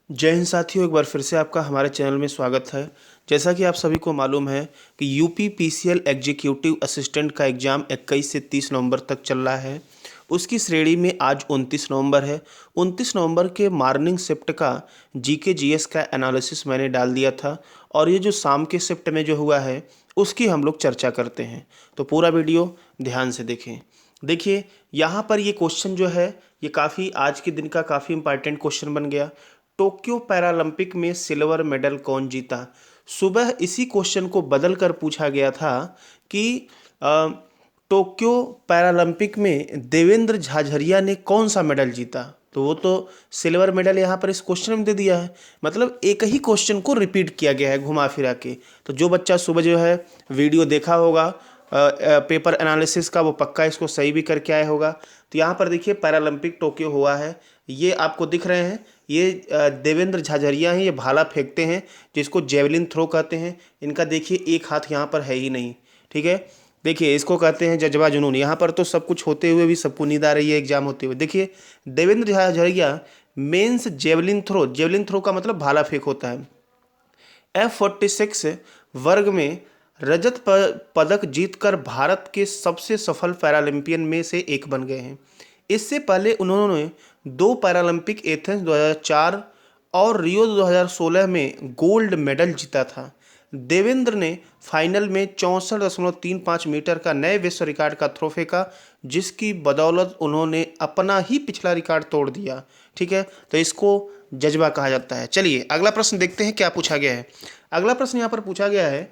जय हिंद साथियों, एक बार फिर से आपका हमारे चैनल में स्वागत है। जैसा कि आप सभी को मालूम है कि यूपी पीसीएल एग्जीक्यूटिव असिस्टेंट का एग्ज़ाम 21 से 30 नवंबर तक चल रहा है। उसकी श्रेणी में आज 29 नवंबर है। 29 नवंबर के मॉर्निंग शिफ्ट का जीके जीएस का एनालिसिस मैंने डाल दिया था और ये जो शाम के शिफ्ट में जो हुआ है उसकी हम लोग चर्चा करते हैं। तो पूरा वीडियो ध्यान से देखें। देखिए, यहाँ पर ये क्वेश्चन जो है ये काफ़ी आज के दिन का काफ़ी इंपॉर्टेंट क्वेश्चन बन गया। टोक्यो पैरालंपिक में सिल्वर मेडल कौन जीता? सुबह इसी क्वेश्चन को बदल कर पूछा गया था कि टोक्यो पैरालंपिक में देवेंद्र झाझरिया ने कौन सा मेडल जीता। तो वो तो सिल्वर मेडल यहाँ पर इस क्वेश्चन में दे दिया है। मतलब एक ही क्वेश्चन को रिपीट किया गया है घुमा फिरा के। तो जो बच्चा सुबह जो है वीडियो देखा होगा पेपर एनालिसिस का, वो पक्का इसको सही भी करके आया होगा। तो यहाँ पर देखिए पैरालंपिक टोक्यो हुआ है, ये आपको दिख रहे हैं, ये देवेंद्र झाझरिया हैं। ये भाला फेंकते हैं जिसको जेवलिन थ्रो कहते हैं। इनका देखिए एक हाथ यहाँ पर है ही नहीं, ठीक है। देखिए इसको कहते हैं जज्बा जुनून। यहाँ पर तो सब कुछ होते हुए भी सबको नींद आ रही है एग्जाम होते हुए। देखिए Devendra Jhajharia men's javelin throw का मतलब भाला फेंक होता है। F46 वर्ग में रजत पदक जीतकर भारत के सबसे सफल पैरालंपियन में से एक बन गए हैं। इससे पहले उन्होंने 2 पैरालंपिक एथेंस 2004 और रियो 2016 में गोल्ड मेडल जीता था। देवेंद्र ने फाइनल में 64.35 मीटर का नए विश्व रिकॉर्ड का थ्रो फेंका, जिसकी बदौलत उन्होंने अपना ही पिछला रिकॉर्ड तोड़ दिया, ठीक है। तो इसको जज्बा कहा जाता है। चलिए अगला प्रश्न देखते हैं क्या पूछा गया है। अगला प्रश्न यहाँ पर पूछा गया है,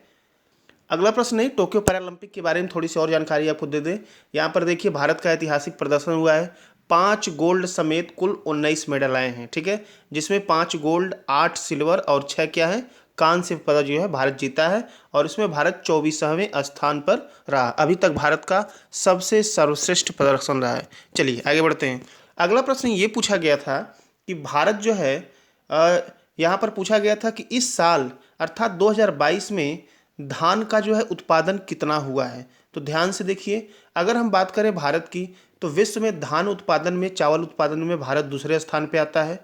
अगला प्रश्न नहीं, टोक्यो पैरालंपिक के बारे में थोड़ी सी और जानकारी आपको दे दें। यहाँ पर देखिए भारत का ऐतिहासिक प्रदर्शन हुआ है। 5 गोल्ड समेत कुल 19 मेडल आए हैं, ठीक है। जिसमें 5 गोल्ड, 8 सिल्वर और 6 क्या है, कांस्य पदक जो है भारत जीता है। और इसमें भारत 24वें स्थान पर रहा। अभी तक भारत का सबसे सर्वश्रेष्ठ प्रदर्शन रहा है। चलिए आगे बढ़ते हैं। अगला प्रश्न ये पूछा गया था कि भारत जो है यहाँ पर पूछा गया था कि इस साल अर्थात 2022 में धान का जो है उत्पादन कितना हुआ है। तो ध्यान से देखिए, अगर हम बात करें भारत की, तो विश्व में धान उत्पादन में, चावल उत्पादन में भारत दूसरे स्थान पे आता है,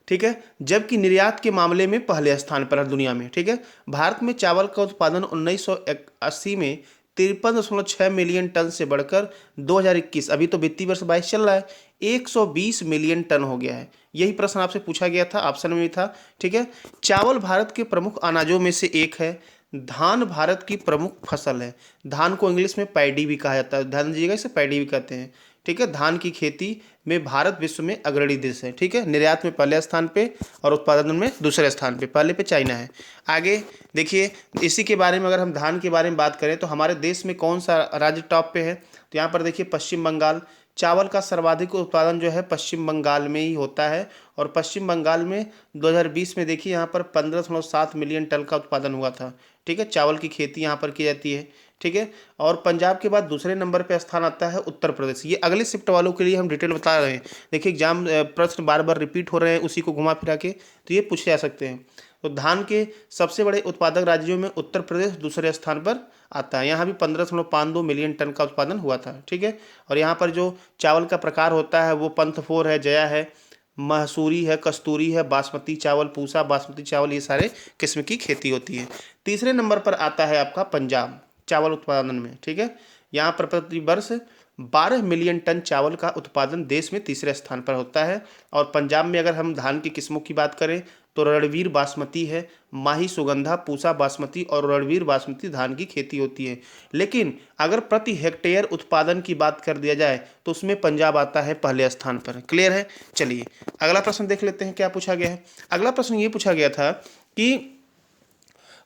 ठीक है। जबकि निर्यात के मामले में पहले स्थान पर है दुनिया में, ठीक है। भारत में चावल का उत्पादन 1980 में 53.6 मिलियन टन से बढ़कर 2021, अभी तो वित्तीय वर्ष 22 चल रहा है, 120 मिलियन टन हो गया है। यही प्रश्न आपसे पूछा गया था, ऑप्शन में भी था, ठीक है। चावल भारत के प्रमुख अनाजों में से एक है। धान भारत की प्रमुख फसल है। धान को इंग्लिश में पैडी भी कहा जाता है, ध्यान दीजिएगा, इसे पैडी भी कहते हैं, ठीक है। धान की खेती में भारत विश्व में अग्रणी देश है, ठीक है। निर्यात में पहले स्थान पे और उत्पादन में दूसरे स्थान पे, पहले पे चाइना है। आगे देखिए, इसी के बारे में अगर हम धान के बारे में बात करें तो हमारे देश में कौन सा राज्य टॉप पे है, तो यहाँ पर देखिए पश्चिम बंगाल। चावल का सर्वाधिक उत्पादन जो है पश्चिम बंगाल में ही होता है। और पश्चिम बंगाल में 2020 में देखिए यहाँ पर 15.7 मिलियन टन का उत्पादन हुआ था, ठीक है। चावल की खेती यहाँ पर की जाती है, ठीक है। और पंजाब के बाद दूसरे नंबर पे स्थान आता है उत्तर प्रदेश। ये अगले शिफ्ट वालों के लिए हम डिटेल बता रहे हैं। देखिए एग्जाम प्रश्न बार बार रिपीट हो रहे हैं उसी को घुमा फिरा के, तो ये पूछे जा सकते हैं। तो धान के सबसे बड़े उत्पादक राज्यों में उत्तर प्रदेश दूसरे स्थान पर आता है। यहाँ भी 15.52 मिलियन टन का उत्पादन हुआ था, ठीक है। और यहाँ पर जो चावल का प्रकार होता है वो पंथ 4 है, जया है, महसूरी है, कस्तूरी है, बासमती चावल, पूसा बासमती चावल, ये सारे किस्म की खेती होती है। तीसरे नंबर पर आता है आपका पंजाब चावल उत्पादन में, ठीक है। यहाँ पर प्रति वर्ष 12 मिलियन टन चावल का उत्पादन देश में तीसरे स्थान पर होता है। और पंजाब में अगर हम धान की किस्मों की बात करें तो रणवीर बासमती है, माही सुगंधा, पूसा बासमती और रणवीर बासमती धान की खेती होती है। लेकिन अगर प्रति हेक्टेयर उत्पादन की बात कर दिया जाए तो उसमें पंजाब आता है पहले स्थान पर। क्लियर है। चलिए अगला प्रश्न देख लेते हैं क्या पूछा गया है। अगला प्रश्न ये पूछा गया था कि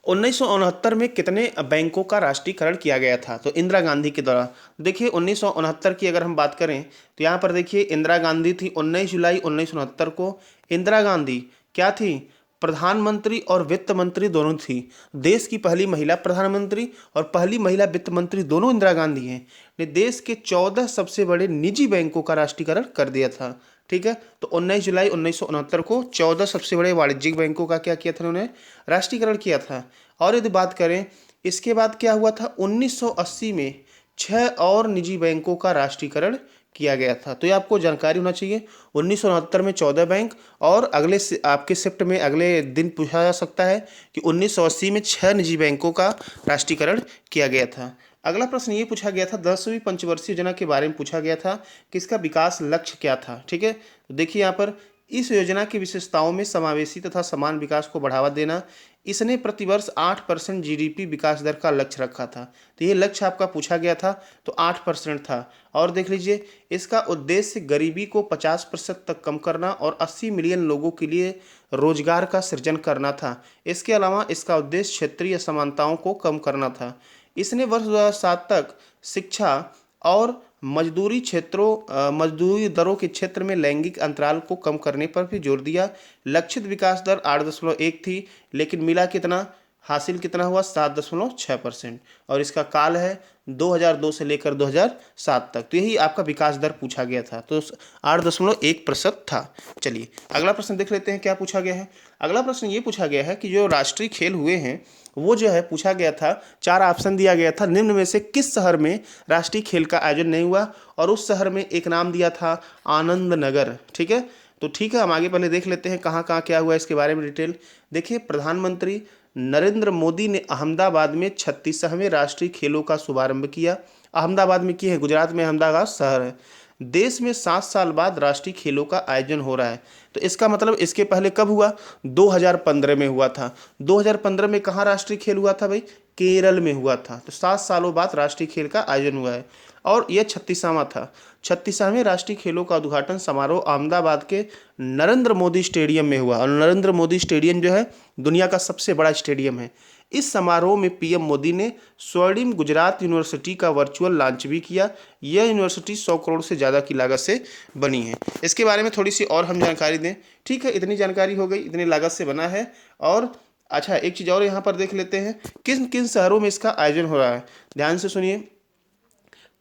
1969 में कितने बैंकों का राष्ट्रीयकरण किया गया था। तो इंदिरा गांधी के द्वारा। देखिए 1969 की अगर हम बात करें तो यहाँ पर देखिए इंदिरा गांधी थी। 19 जुलाई 1969 को इंदिरा गांधी क्या थी, प्रधानमंत्री और वित्त मंत्री दोनों थी। देश की पहली महिला प्रधानमंत्री और पहली महिला वित्त मंत्री दोनों इंदिरा गांधी हैं। ने देश के 14 सबसे बड़े निजी बैंकों का राष्ट्रीयकरण कर दिया था, ठीक है। तो 19 जुलाई 1969 को 14 सबसे बड़े वाणिज्यिक बैंकों का क्या किया था, उन्होंने राष्ट्रीयकरण किया था। और यदि बात करें इसके बाद क्या हुआ था, 1980 में 6 और निजी बैंकों का राष्ट्रीयकरण किया गया था। तो ये आपको जानकारी होना चाहिए। 1969 में 14 बैंक, और अगले आपके शिफ्ट में अगले दिन पूछा जा सकता है कि 1980 में 6 निजी बैंकों का राष्ट्रीयकरण किया गया था। अगला प्रश्न ये पूछा गया था, 10वीं पंचवर्षीय योजना के बारे में पूछा गया था कि इसका विकास लक्ष्य क्या था। ठीक है, तो देखिए यहाँ पर इस योजना की विशेषताओं में समावेशी तथा समान विकास को बढ़ावा देना। इसने प्रतिवर्ष 8% जीडीपी विकास दर का लक्ष्य रखा था। तो ये लक्ष्य आपका पूछा गया था, तो 8% था। और देख लीजिए, इसका उद्देश्य गरीबी को 50% तक कम करना और 80 मिलियन लोगों के लिए रोजगार का सृजन करना था। इसके अलावा इसका उद्देश्य क्षेत्रीय असमानताओं को कम करना था। इसने वर्ष 2007 तक शिक्षा और मजदूरी दरों के क्षेत्र में लैंगिक अंतराल को कम करने पर भी जोर दिया। लक्षित विकास दर 8.1 थी, लेकिन मिला कितना, हासिल कितना हुआ, 7.6%। और इसका काल है 2002 से लेकर 2007 तक। तो यही आपका विकास दर पूछा गया था, तो 8.1% था। चलिए अगला प्रश्न देख लेते हैं क्या पूछा गया है। अगला प्रश्न ये पूछा गया है कि जो राष्ट्रीय खेल हुए हैं वो जो है पूछा गया था, 4 ऑप्शन दिया गया था, निम्न में से किस शहर में राष्ट्रीय खेल का आयोजन नहीं हुआ, और उस शहर में एक नाम दिया था आनंद नगर। ठीक है, तो ठीक है, हम आगे पहले देख लेते हैं कहाँ कहाँ क्या हुआ इसके बारे में डिटेल। देखिए, प्रधानमंत्री नरेंद्र मोदी ने अहमदाबाद में 36वें राष्ट्रीय खेलों का शुभारंभ किया। अहमदाबाद में किया है, गुजरात में अहमदाबाद शहर है। देश में 7 साल बाद राष्ट्रीय खेलों का आयोजन हो रहा है। तो इसका मतलब इसके पहले कब हुआ, 2015 में हुआ था। 2015 में कहाँ राष्ट्रीय खेल हुआ था भाई, केरल में हुआ था। तो 7 सालों बाद राष्ट्रीय खेल का आयोजन हुआ है, और यह 36वां था। 36वें राष्ट्रीय खेलों का उद्घाटन समारोह अहमदाबाद के नरेंद्र मोदी स्टेडियम में हुआ, और नरेंद्र मोदी स्टेडियम जो है दुनिया का सबसे बड़ा स्टेडियम है। इस समारोह में पीएम मोदी ने स्वर्णिम गुजरात यूनिवर्सिटी का वर्चुअल लॉन्च भी किया। यह यूनिवर्सिटी 100 करोड़ से ज़्यादा की लागत से बनी है। इसके बारे में थोड़ी सी और हम जानकारी दें। ठीक है, इतनी जानकारी हो गई, इतनी लागत से बना है। और अच्छा, एक चीज़ और यहाँ पर देख लेते हैं, किन किन शहरों में इसका आयोजन हो रहा है। ध्यान से सुनिए,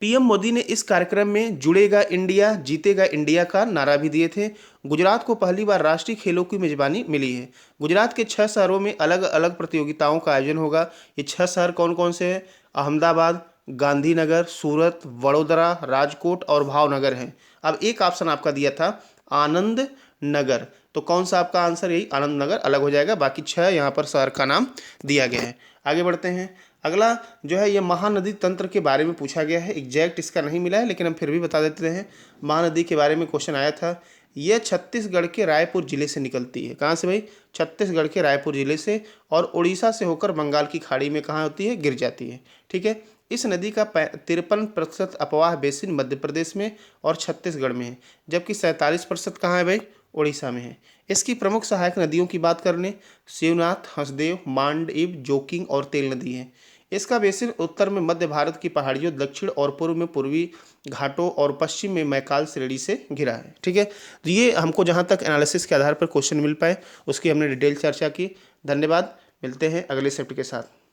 पीएम मोदी ने इस कार्यक्रम में जुड़ेगा इंडिया जीतेगा इंडिया का नारा भी दिए थे। गुजरात को पहली बार राष्ट्रीय खेलों की मेजबानी मिली है। गुजरात के 6 शहरों में अलग अलग प्रतियोगिताओं का आयोजन होगा। ये 6 शहर कौन कौन से हैं, अहमदाबाद, गांधीनगर, सूरत, वडोदरा, राजकोट और भावनगर हैं। अब एक ऑप्शन आपका दिया था आनंद नगर, तो कौन सा आपका आंसर, यही आनंद नगर अलग हो जाएगा। बाकी 6 यहाँ पर शहर का नाम दिया गया है। आगे बढ़ते हैं। अगला जो है ये महानदी तंत्र के बारे में पूछा गया है। एग्जैक्ट इसका नहीं मिला है, लेकिन हम फिर भी बता देते हैं। महानदी के बारे में क्वेश्चन आया था। यह छत्तीसगढ़ के रायपुर जिले से निकलती है। कहाँ से भाई, छत्तीसगढ़ के रायपुर जिले से, और उड़ीसा से होकर बंगाल की खाड़ी में कहाँ होती है, गिर जाती है। ठीक है, इस नदी का 53% अपवाह बेसिन मध्य प्रदेश में और छत्तीसगढ़ में है, जबकि 47% कहाँ है भाई, उड़ीसा में है। इसकी प्रमुख सहायक नदियों की बात करने, शिवनाथ, हंसदेव, मांडव, जोकिंग और तेल नदी है। इसका बेसिन उत्तर में मध्य भारत की पहाड़ियों, दक्षिण और पूर्व में पूर्वी घाटों और पश्चिम में मैकाल श्रेणी से घिरा है। ठीक है, तो ये हमको जहाँ तक एनालिसिस के आधार पर क्वेश्चन मिल पाए उसकी हमने डिटेल चर्चा की। धन्यवाद, मिलते हैं अगले शिफ्ट के साथ।